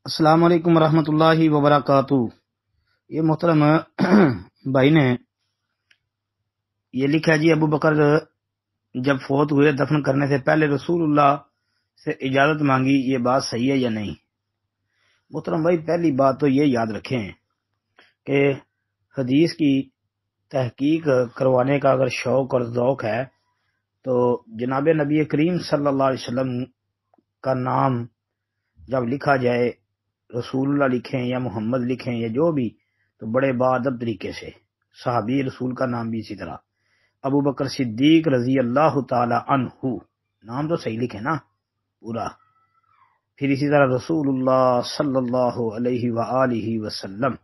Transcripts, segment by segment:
السلام علیکم ورحمۃ اللہ وبرکاتہ۔ یہ محترم بھائی نے یہ لکھا جی، ابو بکر جب فوت ہوئے دفن کرنے سے پہلے رسول اللہ سے اجازت مانگی، یہ بات صحیح ہے یا نہیں؟ محترم بھائی، پہلی بات تو یہ یاد رکھیں کہ حدیث کی تحقیق کروانے کا اگر شوق اور ذوق ہے تو جناب نبی کریم صلی اللہ علیہ وسلم کا نام جب لکھا جائے، رسول اللہ لکھیں یا محمد لکھیں یا جو بھی، تو بڑے باادب طریقے سے صحابی رسول کا نام بھی اسی طرح ابو بکر صدیق رضی اللہ تعالی عنہ، نام تو صحیح لکھیں نا پورا، پھر اسی طرح رسول اللہ صلی اللہ علیہ وآلہ وسلم۔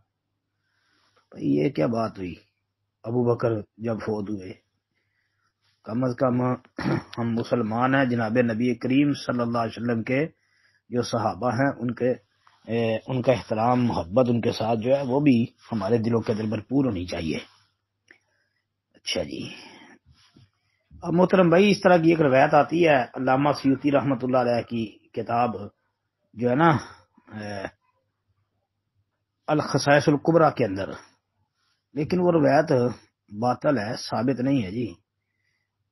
یہ کیا بات ہوئی؟ ابو بکر جب فوت ہوئے، کم از کم ہم مسلمان ہیں، جناب نبی کریم صلی اللہ علیہ وسلم کے جو صحابہ ہیں ان کا احترام محبت ان کے ساتھ جو ہے وہ بھی ہمارے دلوں کے اندر بھرپور ہونی چاہیے۔ اچھا جی، اب محترم بھائی، اس طرح کی ایک روایت آتی ہے علامہ سیوطی رحمۃ اللہ علیہ کی کتاب جو ہے نا الخصائص الکبریٰ کے اندر، لیکن وہ روایت باطل ہے، ثابت نہیں ہے جی۔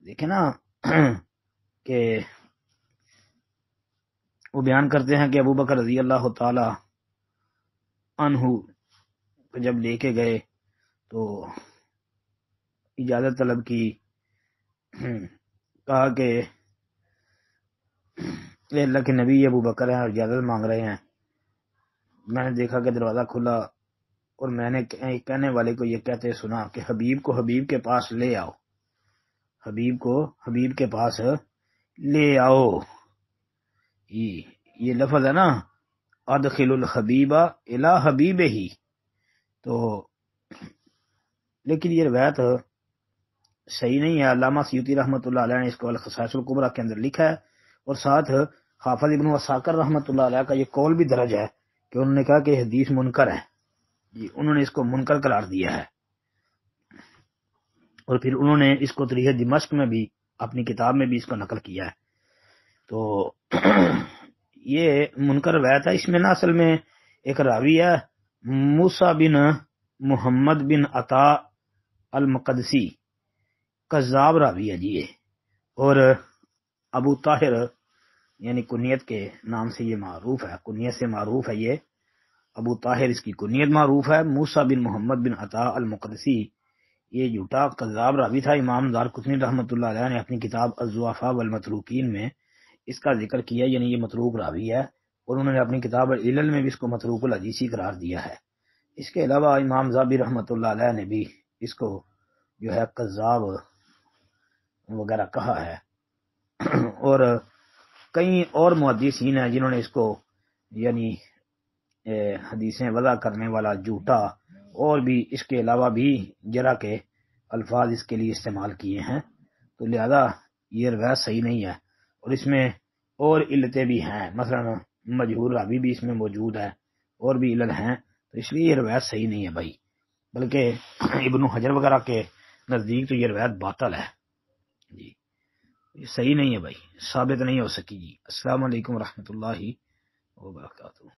دیکھیں نا کہ وہ بیان کرتے ہیں کہ ابو بکر رضی اللہ تعالی عنہ جب لے کے گئے تو اجازت طلب کی، کہا کہ اے اللہ کے نبی، ابو بکر ہیں اور اجازت مانگ رہے ہیں۔ میں نے دیکھا کہ دروازہ کھلا اور میں نے کہنے والے کو یہ کہتے سنا کہ حبیب کو حبیب کے پاس لے آؤ، حبیب کو حبیب کے پاس لے آؤ۔ یہ لفظ ہے نا، ادخل الحبیبہ الی حبیبہ ہی، تو لیکن یہ روایت صحیح نہیں ہے۔ علامہ سیوطی رحمۃ اللہ علیہ نے اس کو الخصائص الکبریٰ کے اندر لکھا ہے، اور ساتھ حافظ ابن عساکر رحمۃ اللہ علیہ کا یہ قول بھی درج ہے کہ انہوں نے کہا کہ حدیث منکر ہے جی، انہوں نے اس کو منکر قرار دیا ہے، اور پھر انہوں نے اس کو تاریخ دمشق میں بھی اپنی کتاب میں بھی اس کو نقل کیا ہے۔ تو یہ منکر روایت ہے۔ اس میں نا اصل میں ایک راوی ہے موسیٰ بن محمد بن عطا المقدسی، کذاب راوی ہے جی یہ، اور ابو طاہر یعنی کنیت کے نام سے یہ معروف ہے، کنیت سے معروف ہے یہ، ابو طاہر اس کی کنیت معروف ہے۔ موسیٰ بن محمد بن عطا المقدسی یہ جھوٹا کذاب راوی تھا۔ امام دارقطنی رحمۃ اللہ علیہ نے اپنی کتاب الضعفاء والمتروکین میں اس کا ذکر کیا، یعنی یہ متروک راوی ہے، اور انہوں نے اپنی کتاب العلل میں بھی اس کو متروک الحدیثی قرار دیا ہے۔ اس کے علاوہ امام ذہبی رحمۃ اللہ علیہ نے بھی اس کو جو ہے کذاب وغیرہ کہا ہے، اور کئی اور محدثین ہیں جنہوں نے اس کو یعنی حدیثیں وضع کرنے والا جھوٹا، اور بھی اس کے علاوہ بھی جرح کے الفاظ اس کے لیے استعمال کیے ہیں، تو لہذا یہ روایت صحیح نہیں ہے، اور اس میں اور علتیں بھی ہیں، مثلا مجہور راوی بھی اس میں موجود ہے، اور بھی علل ہیں، تو اس لیے یہ روایت صحیح نہیں ہے بھائی، بلکہ ابن حجر وغیرہ کے نزدیک تو یہ روایت باطل ہے جی، یہ صحیح نہیں ہے بھائی، ثابت نہیں ہو سکی جی۔ السلام علیکم ورحمۃ اللہ وبرکاتہ۔